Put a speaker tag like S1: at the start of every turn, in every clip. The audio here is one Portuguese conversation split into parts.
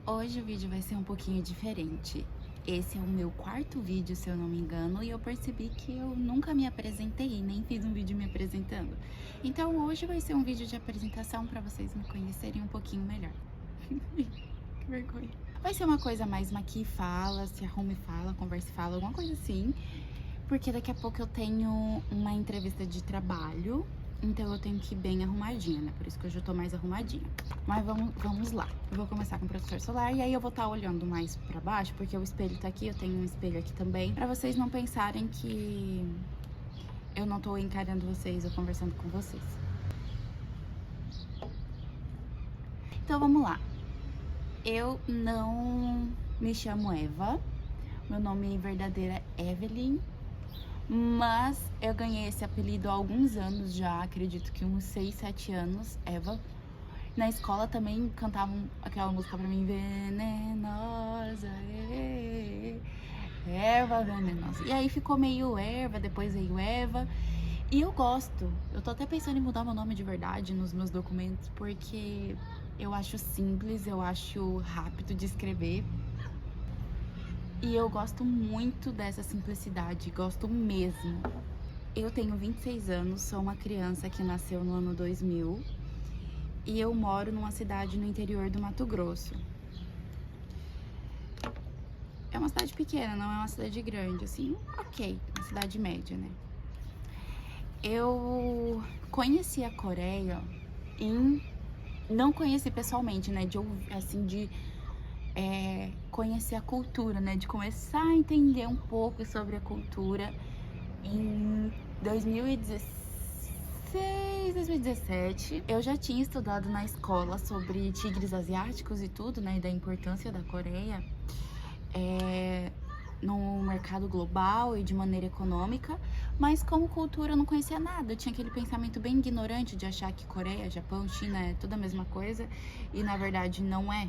S1: Hoje o vídeo vai ser um pouquinho diferente. Esse é o meu quarto vídeo, se eu não me engano, e eu percebi que eu nunca me apresentei, nem fiz um vídeo me apresentando. Então hoje vai ser um vídeo de apresentação para vocês me conhecerem um pouquinho melhor. Que vergonha. Vai ser uma coisa mais maqui e fala, se arrume e fala, converse e fala, alguma coisa assim. Porque daqui a pouco eu tenho uma entrevista de trabalho, então eu tenho que ir bem arrumadinha, né? Por isso que hoje eu tô mais arrumadinha. Mas vamos lá. Eu vou começar com o protetor solar e aí eu vou estar olhando mais pra baixo, porque o espelho tá aqui, eu tenho um espelho aqui também, pra vocês não pensarem que eu não tô encarando vocês ou conversando com vocês. Então vamos lá. Eu não me chamo Eva, meu nome verdadeiro é Evelyn. Mas eu ganhei esse apelido há alguns anos já, acredito que uns 6, 7 anos, Eva. Na escola também cantavam aquela música pra mim, venenosa, erva venenosa. E aí ficou meio erva, depois veio Eva. E eu gosto, eu tô até pensando em mudar meu nome de verdade nos meus documentos, porque eu acho simples, eu acho rápido de escrever. E eu gosto muito dessa simplicidade, gosto mesmo. Eu tenho 26 anos, sou uma criança que nasceu no ano 2000 e eu moro numa cidade no interior do Mato Grosso. É uma cidade pequena, não é uma cidade grande, assim, ok, uma cidade média, né? Eu conheci a Coreia não conheci pessoalmente, né, conhecer a cultura, né, de começar a entender um pouco sobre a cultura em 2016, 2017. Eu já tinha estudado na escola sobre tigres asiáticos e tudo, né, e da importância da Coreia no mercado global e de maneira econômica, mas como cultura eu não conhecia nada. Eu tinha aquele pensamento bem ignorante de achar que Coreia, Japão, China é tudo a mesma coisa e na verdade não é.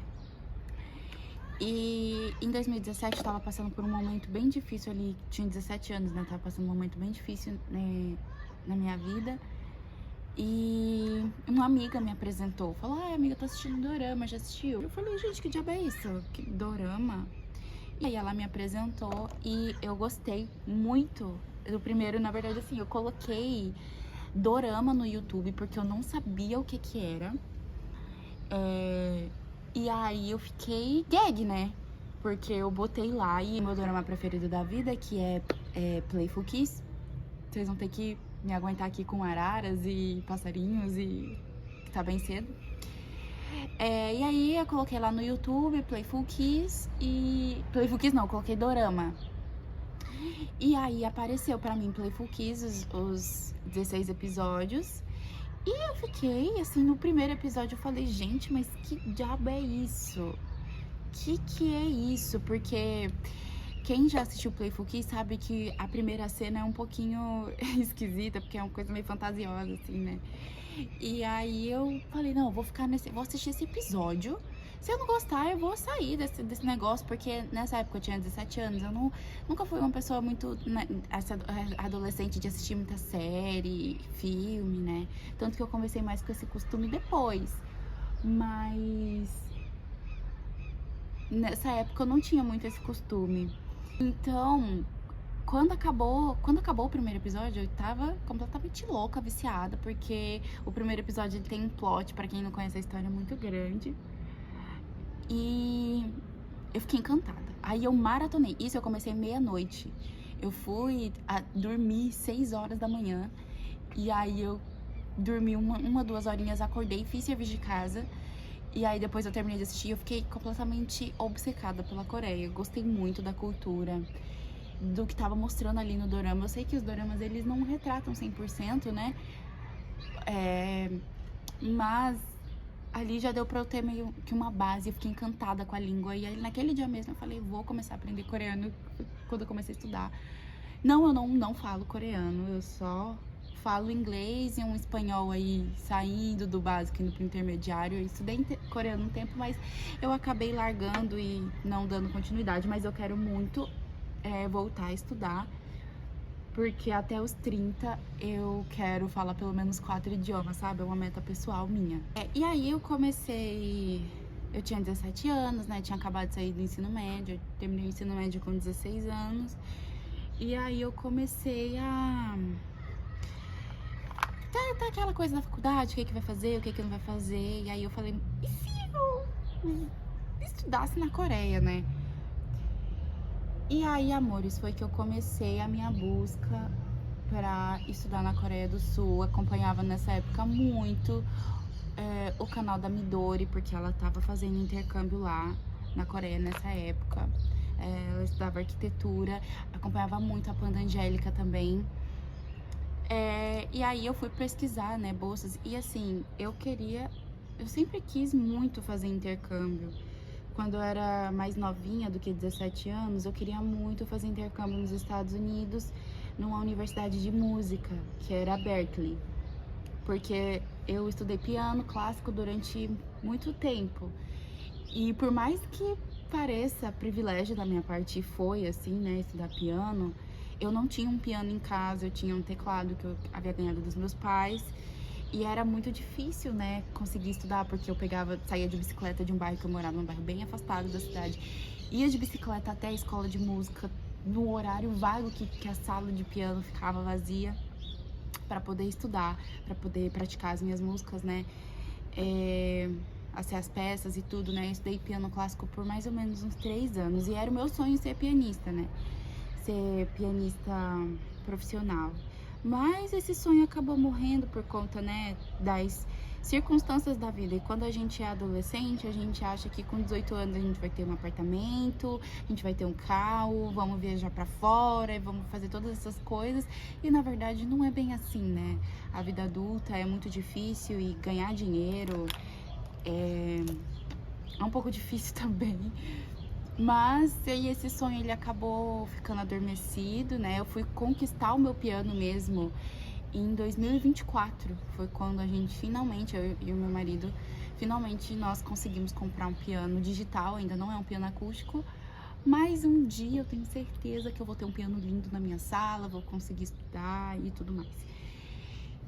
S1: E em 2017 eu tava passando por um momento bem difícil ali, tinha 17 anos, né? Tava passando um momento bem difícil, né, na minha vida. E uma amiga me apresentou, falou: "Ai, amiga, eu tô assistindo dorama, já assistiu?" Eu falei: "Gente, que diabo é isso? Que dorama?" E aí ela me apresentou e eu gostei muito do primeiro. Na verdade, assim, eu coloquei dorama no YouTube porque eu não sabia o que que era. E aí eu fiquei gag, né? Porque eu botei lá e meu dorama preferido da vida, que é Playful Kiss. Vocês vão ter que me aguentar aqui com araras e passarinhos e que tá bem cedo. E aí eu coloquei lá no YouTube Playful Kiss e... Playful Kiss não, eu coloquei dorama. E aí apareceu pra mim Playful Kiss, os 16 episódios. E eu fiquei, assim, no primeiro episódio eu falei: gente, mas que diabo é isso? Que é isso? Porque quem já assistiu Playful Kiss sabe que a primeira cena é um pouquinho esquisita, porque é uma coisa meio fantasiosa, assim, né? E aí eu falei: não, vou assistir esse episódio. Se eu não gostar, eu vou sair desse negócio, porque nessa época eu tinha 17 anos, eu nunca fui uma pessoa muito, né, adolescente de assistir muita série, filme, né? Tanto que eu comecei mais com esse costume depois. Mas nessa época eu não tinha muito esse costume. Então, quando acabou o primeiro episódio, eu tava completamente louca, viciada, porque o primeiro episódio ele tem um plot, pra quem não conhece a história, muito grande. E eu fiquei encantada. Aí eu maratonei. Isso eu comecei meia-noite. Eu fui dormir 6 horas da manhã. E aí eu dormi uma 2 horinhas, acordei, fiz serviço de casa. E aí depois eu terminei de assistir, eu fiquei completamente obcecada pela Coreia. Eu gostei muito da cultura, do que tava mostrando ali no dorama. Eu sei que os doramas, eles não retratam 100%, né? Mas ali já deu pra eu ter meio que uma base, eu fiquei encantada com a língua. E aí naquele dia mesmo eu falei: vou começar a aprender coreano, quando eu comecei a estudar. Eu não falo coreano, eu só falo inglês e um espanhol aí, saindo do básico, indo pro intermediário. Eu estudei coreano um tempo, mas eu acabei largando e não dando continuidade. Mas eu quero muito voltar a estudar, porque até os 30 eu quero falar pelo menos 4 idiomas, sabe? É uma meta pessoal minha. E aí eu comecei eu tinha 17 anos, né? Tinha acabado de sair do ensino médio, eu terminei o ensino médio com 16 anos. E aí eu comecei a... Tá aquela coisa da faculdade, o que vai fazer, o que não vai fazer. E aí eu falei, e se eu estudasse na Coreia, né? E aí, amores, foi que eu comecei a minha busca pra estudar na Coreia do Sul. Acompanhava nessa época muito o canal da Midori, porque ela tava fazendo intercâmbio lá na Coreia nessa época. Ela estudava arquitetura, acompanhava muito a Panda Angélica também. E aí eu fui pesquisar, né, bolsas. E assim, eu sempre quis muito fazer intercâmbio. Quando eu era mais novinha do que 17 anos, eu queria muito fazer intercâmbio nos Estados Unidos, numa universidade de música, que era a Berkeley. Porque eu estudei piano clássico durante muito tempo. E por mais que pareça privilégio da minha parte, foi assim, né, estudar piano, eu não tinha um piano em casa, eu tinha um teclado que eu havia ganhado dos meus pais. E era muito difícil, né, conseguir estudar, porque eu saía de bicicleta de um bairro que eu morava, num bairro bem afastado da cidade. Ia de bicicleta até a escola de música, no horário vago que a sala de piano ficava vazia, para poder estudar, para poder praticar as minhas músicas, né, as peças e tudo, né. Eu estudei piano clássico por mais ou menos uns 3 anos, e era o meu sonho ser pianista, né, ser pianista profissional. Mas esse sonho acabou morrendo por conta, né, das circunstâncias da vida. E quando a gente é adolescente, a gente acha que com 18 anos a gente vai ter um apartamento, a gente vai ter um carro, vamos viajar pra fora, vamos fazer todas essas coisas. E na verdade não é bem assim, né? A vida adulta é muito difícil e ganhar dinheiro é um pouco difícil também. Mas aí esse sonho ele acabou ficando adormecido, né? Eu fui conquistar o meu piano mesmo em 2024. Foi quando a gente finalmente, eu e o meu marido, finalmente nós conseguimos comprar um piano digital. Ainda não é um piano acústico, mas um dia eu tenho certeza que eu vou ter um piano lindo na minha sala, vou conseguir estudar e tudo mais.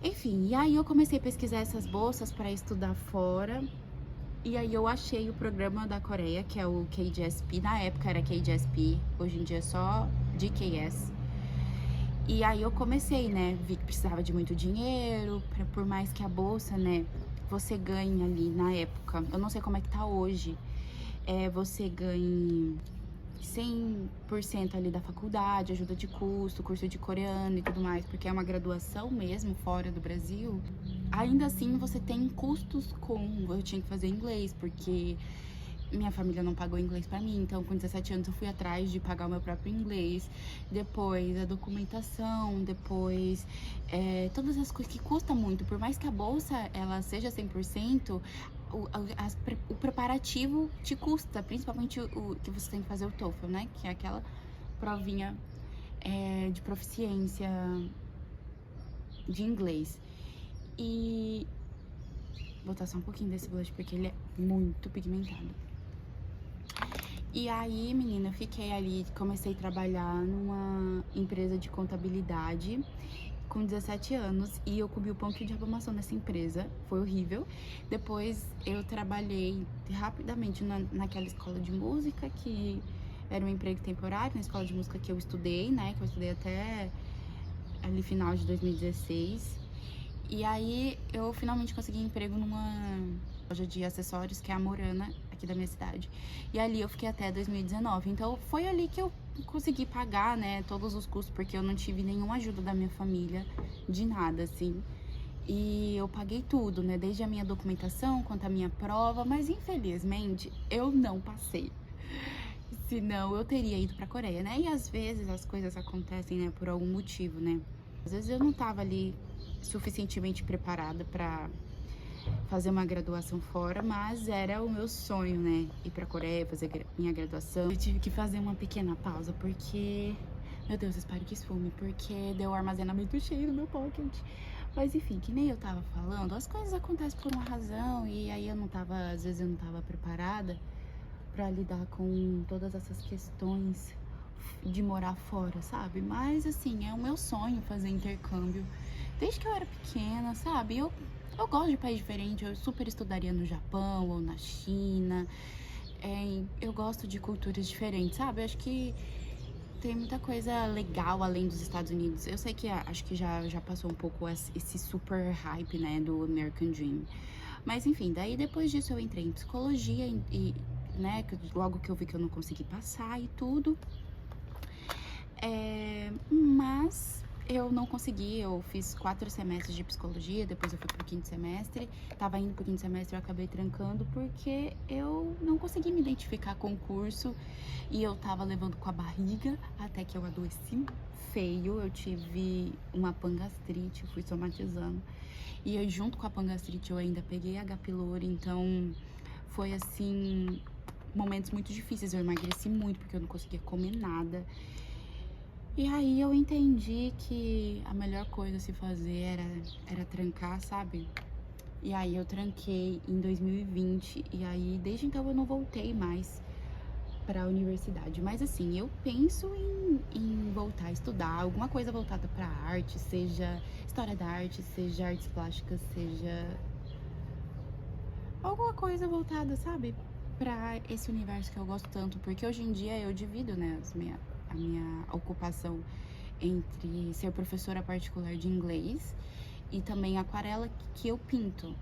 S1: Enfim, e aí eu comecei a pesquisar essas bolsas para estudar fora. E aí eu achei o programa da Coreia, que é o KGSP. Na época era KGSP, hoje em dia é só GKS. E aí eu comecei, né, vi que precisava de muito dinheiro, por mais que a bolsa, né, você ganhe ali na época, eu não sei como é que tá hoje, você ganhe 100% ali da faculdade, ajuda de custo, curso de coreano e tudo mais, porque é uma graduação mesmo fora do Brasil. Ainda assim, você tem custos eu tinha que fazer inglês, porque minha família não pagou inglês pra mim, então com 17 anos eu fui atrás de pagar o meu próprio inglês, depois a documentação, depois todas as coisas que custam muito, por mais que a bolsa ela seja 100%, o preparativo te custa, principalmente o que você tem que fazer o TOEFL, né, que é aquela provinha de proficiência de inglês. E vou botar só um pouquinho desse blush porque ele é muito pigmentado. E aí, menina, eu fiquei ali, comecei a trabalhar numa empresa de contabilidade com 17 anos e eu comi o pão que o diabo amassou nessa empresa, foi horrível. Depois eu trabalhei rapidamente naquela escola de música, que era um emprego temporário, na escola de música que eu estudei, né, que eu estudei até ali final de 2016. E aí eu finalmente consegui emprego numa loja de acessórios, que é a Morana, aqui da minha cidade. E ali eu fiquei até 2019. Então foi ali que eu consegui pagar, né, todos os custos, porque eu não tive nenhuma ajuda da minha família, de nada, assim. E eu paguei tudo, né, desde a minha documentação quanto a minha prova, mas infelizmente eu não passei. Senão eu teria ido pra Coreia, né? E às vezes as coisas acontecem, né, por algum motivo, né? Às vezes eu não tava ali suficientemente preparada pra fazer uma graduação fora, mas era o meu sonho, né, ir pra Coreia, fazer minha graduação. Eu tive que fazer uma pequena pausa, porque, meu Deus, espero que esfume, porque deu o armazenamento cheio no meu pocket. Mas enfim, que nem eu tava falando, as coisas acontecem por uma razão, e aí às vezes eu não tava preparada pra lidar com todas essas questões de morar fora, sabe? Mas assim, é o meu sonho fazer intercâmbio desde que eu era pequena, sabe? Eu Eu gosto de país diferente, eu super estudaria no Japão ou na China. Eu gosto de culturas diferentes, sabe? Eu acho que tem muita coisa legal além dos Estados Unidos. Eu sei que acho que já passou um pouco esse super hype, né, do American Dream. Mas enfim, daí depois disso eu entrei em psicologia né, logo que eu vi que eu não consegui passar e tudo. Mas eu não consegui, eu fiz 4 semestres de psicologia, depois eu fui pro 5º semestre. Tava indo pro 5º semestre, eu acabei trancando porque eu não consegui me identificar com o curso e eu tava levando com a barriga até que eu adoeci feio. Eu tive uma pangastrite, fui somatizando. E eu, junto com a pangastrite, eu ainda peguei H. pylori, então foi assim, momentos muito difíceis. Eu emagreci muito porque eu não conseguia comer nada. E aí eu entendi que a melhor coisa a se fazer era trancar, sabe? E aí eu tranquei em 2020 e aí desde então eu não voltei mais para a universidade. Mas assim, eu penso em voltar a estudar alguma coisa voltada para arte, seja história da arte, seja artes plásticas, seja alguma coisa voltada, sabe, para esse universo que eu gosto tanto, porque hoje em dia eu divido, né, a minha ocupação entre ser professora particular de inglês e também aquarela que eu pinto.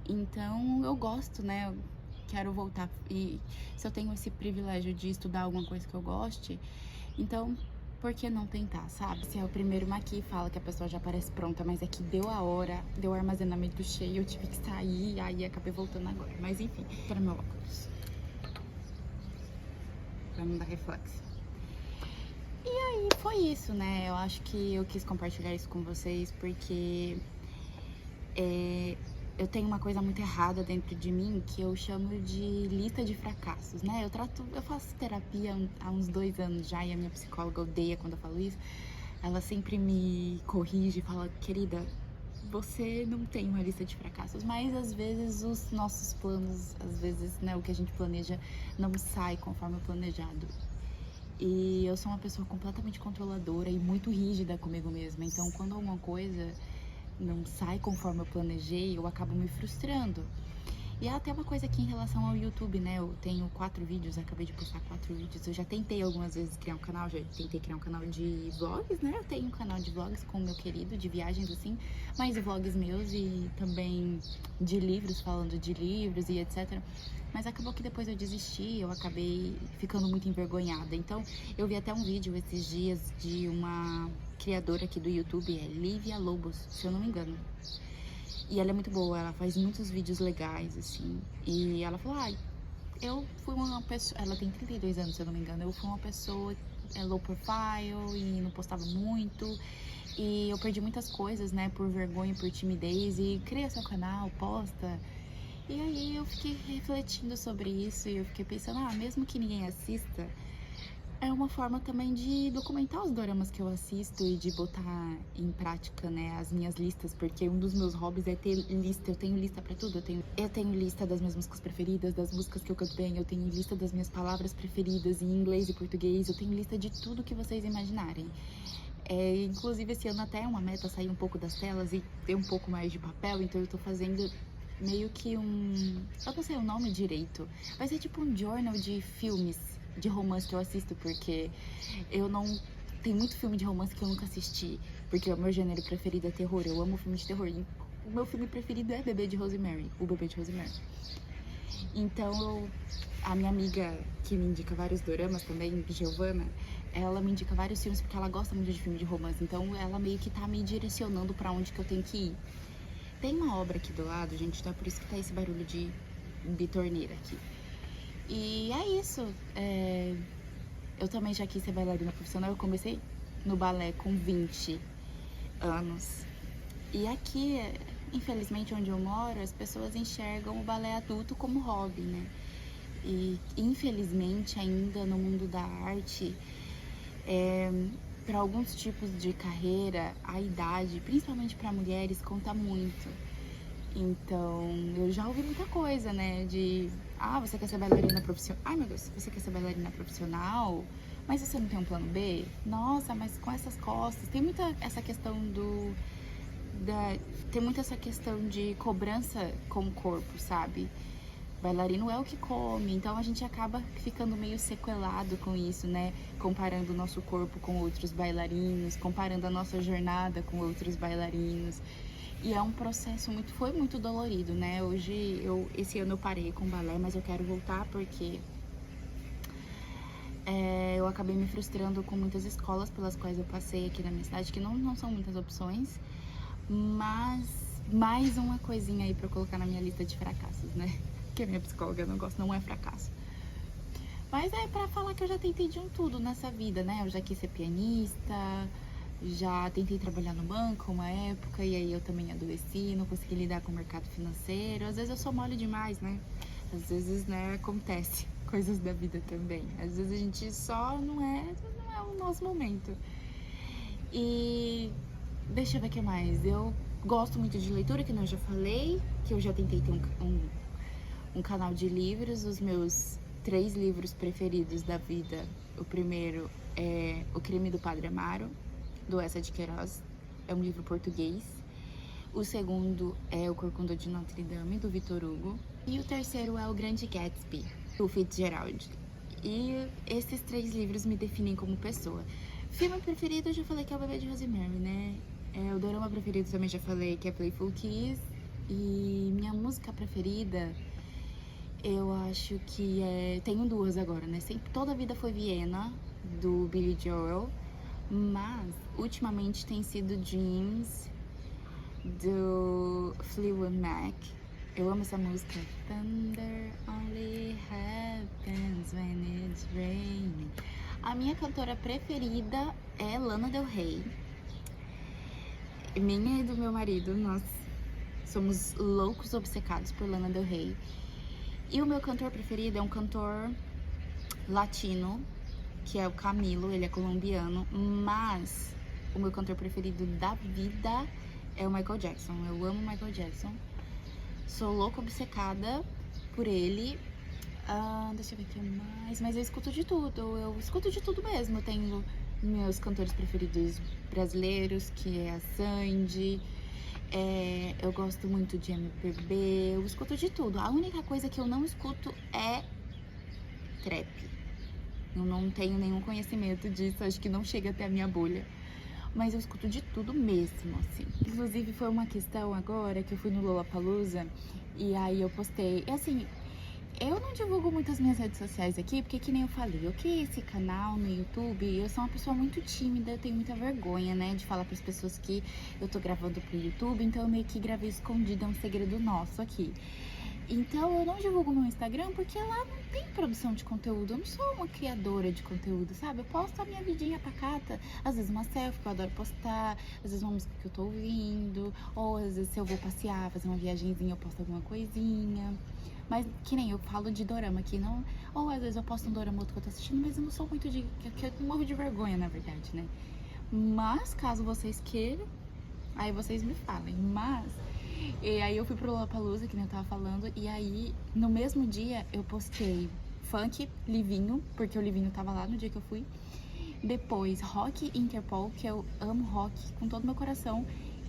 S1: Então eu gosto, né? Eu quero voltar. E se eu tenho esse privilégio de estudar alguma coisa que eu goste, então por que não tentar, sabe? Se é o primeiro maqui, fala que a pessoa já parece pronta, mas é que deu a hora, deu o armazenamento cheio, eu tive que sair, aí acabei voltando agora. Mas enfim, para meu óculos. Pra não dar reflexo. E aí foi isso, né? Eu acho que eu quis compartilhar isso com vocês porque eu tenho uma coisa muito errada dentro de mim que eu chamo de lista de fracassos, né? Eu faço terapia há uns 2 anos já e a minha psicóloga odeia quando eu falo isso. Ela sempre me corrige e fala, querida, você não tem uma lista de fracassos, mas às vezes os nossos planos, às vezes, né, o que a gente planeja não sai conforme o planejado. E eu sou uma pessoa completamente controladora e muito rígida comigo mesma. Então, quando alguma coisa não sai conforme eu planejei, eu acabo me frustrando. E até uma coisa aqui em relação ao YouTube, né? Eu tenho 4 vídeos, acabei de postar 4 vídeos. Eu já tentei algumas vezes criar um canal, já tentei criar um canal de vlogs, né? Eu tenho um canal de vlogs com o meu querido, de viagens assim, mas vlogs meus e também de livros, falando de livros e etc. Mas acabou que depois eu desisti, eu acabei ficando muito envergonhada. Então, eu vi até um vídeo esses dias de uma criadora aqui do YouTube, é Lívia Lobos, se eu não me engano. E ela é muito boa, ela faz muitos vídeos legais, assim. E ela falou, eu fui uma pessoa... Ela tem 32 anos, se eu não me engano. Eu fui uma pessoa low profile e não postava muito. E eu perdi muitas coisas, né, por vergonha, por timidez. E cria seu canal, posta. E aí eu fiquei refletindo sobre isso e eu fiquei pensando, mesmo que ninguém assista, é uma forma também de documentar os doramas que eu assisto e de botar em prática, né, as minhas listas, porque um dos meus hobbies é ter lista. Eu tenho lista pra tudo, eu tenho lista das minhas músicas preferidas, das músicas que eu canto bem, eu tenho lista das minhas palavras preferidas em inglês e português, eu tenho lista de tudo que vocês imaginarem. Inclusive esse ano até é uma meta sair um pouco das telas e ter um pouco mais de papel, então eu tô fazendo meio que eu não sei o nome direito, vai ser tipo um journal de filmes de romance que eu assisto, porque eu não... Tem muito filme de romance que eu nunca assisti, porque o meu gênero preferido é terror, eu amo filme de terror. E o meu filme preferido é Bebê de Rosemary, O Bebê de Rosemary. Então, a minha amiga que me indica vários doramas também, Giovana, ela me indica vários filmes porque ela gosta muito de filme de romance, então ela meio que tá me direcionando pra onde que eu tenho que ir. Tem uma obra aqui do lado, gente, então é por isso que tá esse barulho de bitorneira aqui. E é isso. Eu também já quis ser bailarina profissional. Eu comecei no balé com 20 anos. E aqui, infelizmente, onde eu moro, as pessoas enxergam o balé adulto como hobby, né? E infelizmente, ainda no mundo da arte, para alguns tipos de carreira, a idade, principalmente para mulheres, conta muito. Então, eu já ouvi muita coisa, né, você quer ser bailarina profissional? Ai, meu Deus, você quer ser bailarina profissional? Mas você não tem um plano B? Nossa, mas com essas costas, tem muita essa questão tem muito essa questão de cobrança com o corpo, sabe? Bailarino é o que come, então a gente acaba ficando meio sequelado com isso, né? Comparando o nosso corpo com outros bailarinos, comparando a nossa jornada com outros bailarinos. E é um processo foi muito dolorido, né? Esse ano eu parei com balé, mas eu quero voltar porque eu acabei me frustrando com muitas escolas pelas quais eu passei aqui na minha cidade, que não são muitas opções, mas mais uma coisinha aí pra eu colocar na minha lista de fracassos, né? Que a minha psicóloga não é fracasso. Mas é pra falar que eu já tentei de um tudo nessa vida, né? Eu já quis ser pianista, já tentei trabalhar no banco uma época, e aí eu também adoeci, não consegui lidar com o mercado financeiro. Às vezes eu sou mole demais, né? Às vezes, né, acontece coisas da vida também. Às vezes a gente só não é o nosso momento. E deixa eu ver o que mais. Eu gosto muito de leitura, que eu já falei, que eu já tentei ter um canal de livros. Os meus 3 livros preferidos da vida. O primeiro é O Crime do Padre Amaro, do Eça de Queiroz. É um livro português. O segundo é O Corcunda de Notre Dame, do Victor Hugo. E o terceiro é O Grande Gatsby, do Fitzgerald. E esses 3 livros me definem como pessoa. Filme preferido, eu já falei que é O Bebê de Rosemary, né? O dorama preferido também já falei que é Playful Kiss. E minha música preferida, eu acho que tenho 2 agora, né? Toda a vida foi Viena, do Billy Joel. Mas, ultimamente, tem sido Dreams, do Fleetwood Mac. Eu amo essa música. Thunder only happens when it's raining. A minha cantora preferida é Lana Del Rey. Minha e do meu marido, nós somos loucos obcecados por Lana Del Rey. E o meu cantor preferido é um cantor latino, que é o Camilo, ele é colombiano, mas o meu cantor preferido da vida é o Michael Jackson. Eu amo Michael Jackson. Sou louca obcecada por ele. Deixa eu ver o que mais. Mas eu escuto de tudo. Eu escuto de tudo mesmo. Eu tenho meus cantores preferidos brasileiros, que é a Sandy. Eu gosto muito de MPB. Eu escuto de tudo. A única coisa que eu não escuto é trap. Eu não tenho nenhum conhecimento disso. Acho que não chega até a minha bolha. Mas eu escuto de tudo mesmo, assim. Inclusive, foi uma questão agora que eu fui no Lollapalooza e aí eu postei. E assim, eu não divulgo muito as minhas redes sociais aqui, porque que nem eu falei, eu criei esse canal no YouTube, eu sou uma pessoa muito tímida, eu tenho muita vergonha, né, de falar pras pessoas que eu tô gravando pro YouTube, então eu meio que gravei escondido, é um segredo nosso aqui. Então eu não divulgo meu Instagram porque lá não tem produção de conteúdo, eu não sou uma criadora de conteúdo, sabe? Eu posto a minha vidinha pacata, às vezes uma selfie que eu adoro postar, às vezes uma música que eu tô ouvindo, ou às vezes se eu vou passear, fazer uma viagenzinha, eu posto alguma coisinha. Mas que nem eu falo de dorama aqui, não. Ou às vezes eu posto um dorama outro que eu tô assistindo, mas eu não sou muito que eu morro de vergonha, na verdade, né? Mas caso vocês queiram, aí vocês me falem. E aí eu fui pro Lollapalooza, que nem eu tava falando, e aí no mesmo dia eu postei funk, Livinho, porque o Livinho tava lá no dia que eu fui. Depois Rock Interpol, que eu amo rock com todo meu coração.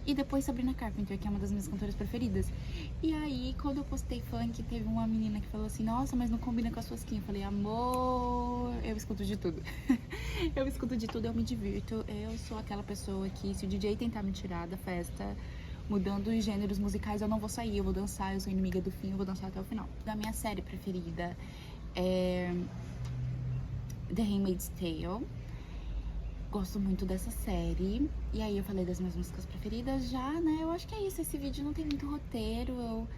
S1: E depois Sabrina Carpenter, que é uma das minhas cantoras preferidas. E aí, quando eu postei funk, teve uma menina que falou assim, nossa, mas não combina com a sua skin. Eu falei, amor, eu escuto de tudo. Eu escuto de tudo, eu me divirto. Eu sou aquela pessoa que, se o DJ tentar me tirar da festa, mudando os gêneros musicais, eu não vou sair, eu vou dançar, eu sou inimiga do fim, eu vou dançar até o final. Da minha série preferida é The Handmaid's Tale. Gosto muito dessa série. E aí eu falei das minhas músicas preferidas já, né? Eu acho que é isso, esse vídeo não tem muito roteiro. Eu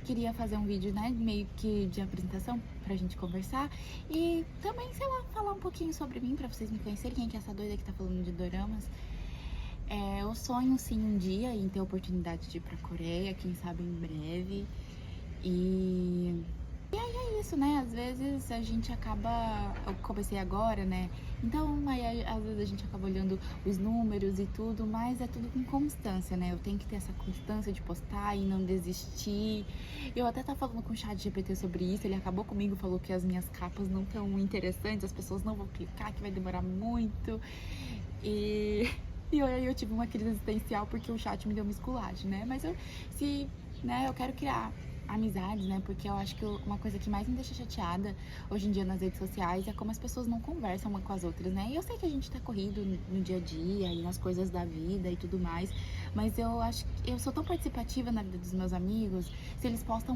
S1: queria fazer um vídeo, né, meio que de apresentação pra gente conversar. E também, sei lá, falar um pouquinho sobre mim, pra vocês me conhecerem. Quem é que é essa doida que tá falando de doramas? Eu sonho, sim, um dia em ter a oportunidade de ir pra Coreia, quem sabe em breve. E aí é isso, né? Às vezes a gente acaba... Eu comecei agora, né? Então, aí, às vezes a gente acaba olhando os números e tudo, mas é tudo com constância, né? Eu tenho que ter essa constância de postar e não desistir. Eu até tava falando com o ChatGPT sobre isso, ele acabou comigo, falou que as minhas capas não tão interessantes, as pessoas não vão clicar, que vai demorar muito. E E aí eu tive uma crise existencial porque o chat me deu uma esculagem, né? Mas eu quero criar amizades, né? Porque eu acho que uma coisa que mais me deixa chateada hoje em dia nas redes sociais é como as pessoas não conversam uma com as outras, né? E eu sei que a gente tá corrido no dia a dia e nas coisas da vida e tudo mais, mas eu acho que eu sou tão participativa na vida dos meus amigos. Se eles postam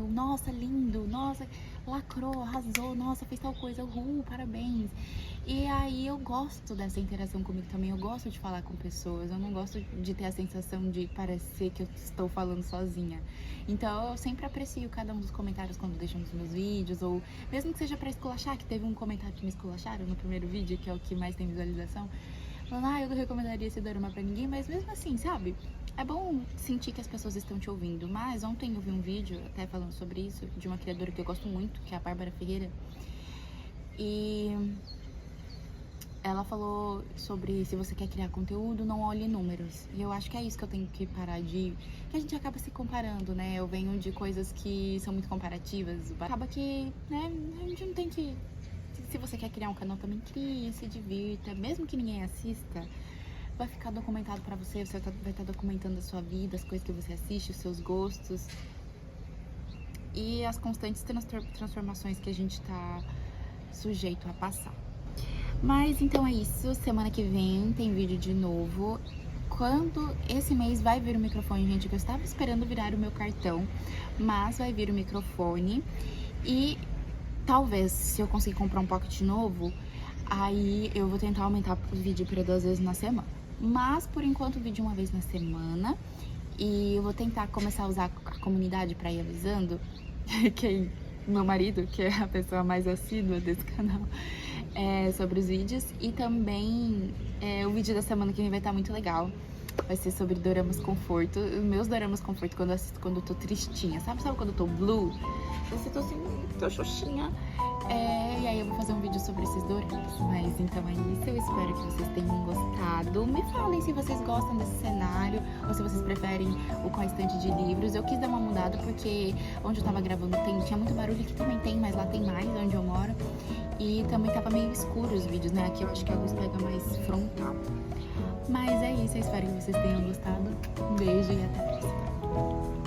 S1: nossa, lindo, nossa, lacrou, arrasou, nossa, fez tal coisa, parabéns. E aí eu gosto dessa interação comigo também, eu gosto de falar com pessoas, eu não gosto de ter a sensação de parecer que eu estou falando sozinha. Então eu sempre aprecio cada um dos comentários quando deixam nos meus vídeos, ou mesmo que seja pra esculachar, que teve um comentário que me esculacharam no primeiro vídeo, que é o que mais tem visualização, falando, eu não recomendaria esse dorama pra ninguém, mas mesmo assim, sabe? É bom sentir que as pessoas estão te ouvindo, mas ontem eu vi um vídeo até falando sobre isso, de uma criadora que eu gosto muito, que é a Bárbara Ferreira, e ela falou sobre se você quer criar conteúdo, não olhe números. E eu acho que é isso que eu tenho que parar de... Que a gente acaba se comparando, né? Eu venho de coisas que são muito comparativas. Acaba que, né, a gente não tem que... Se você quer criar um canal, também crie, se divirta. Mesmo que ninguém assista, vai ficar documentado pra você. Você vai estar documentando a sua vida, as coisas que você assiste, os seus gostos. E as constantes transformações que a gente tá sujeito a passar. Mas então é isso, semana que vem tem vídeo de novo. Quando esse mês vai vir o microfone, gente, que eu estava esperando virar o meu cartão, mas vai vir o microfone. E talvez, se eu conseguir comprar um pocket novo, aí eu vou tentar aumentar o vídeo para 2 vezes na semana. Mas por enquanto o vídeo uma vez na semana. E eu vou tentar começar a usar a comunidade para ir avisando quem... Meu marido, que é a pessoa mais assídua desse canal, sobre os vídeos. E também o vídeo da semana que vem vai estar muito legal. Vai ser sobre doramas conforto. Os meus doramas conforto quando eu assisto quando eu tô tristinha. Sabe quando eu tô blue? Eu tô assim, tô xoxinha. E aí eu vou fazer um vídeo sobre esses doramas. Mas então é isso. Eu espero que vocês tenham gostado. Me falem se vocês gostam desse cenário ou se vocês preferem com a estante de livros. Eu quis dar uma mudada porque onde eu tava gravando tinha muito barulho, aqui também tem, mas lá tem mais onde eu moro. E também tava meio escuro os vídeos, né? Aqui eu acho que a luz pega mais frontal. Mas é isso, eu espero que vocês tenham gostado. Um beijo e até a próxima.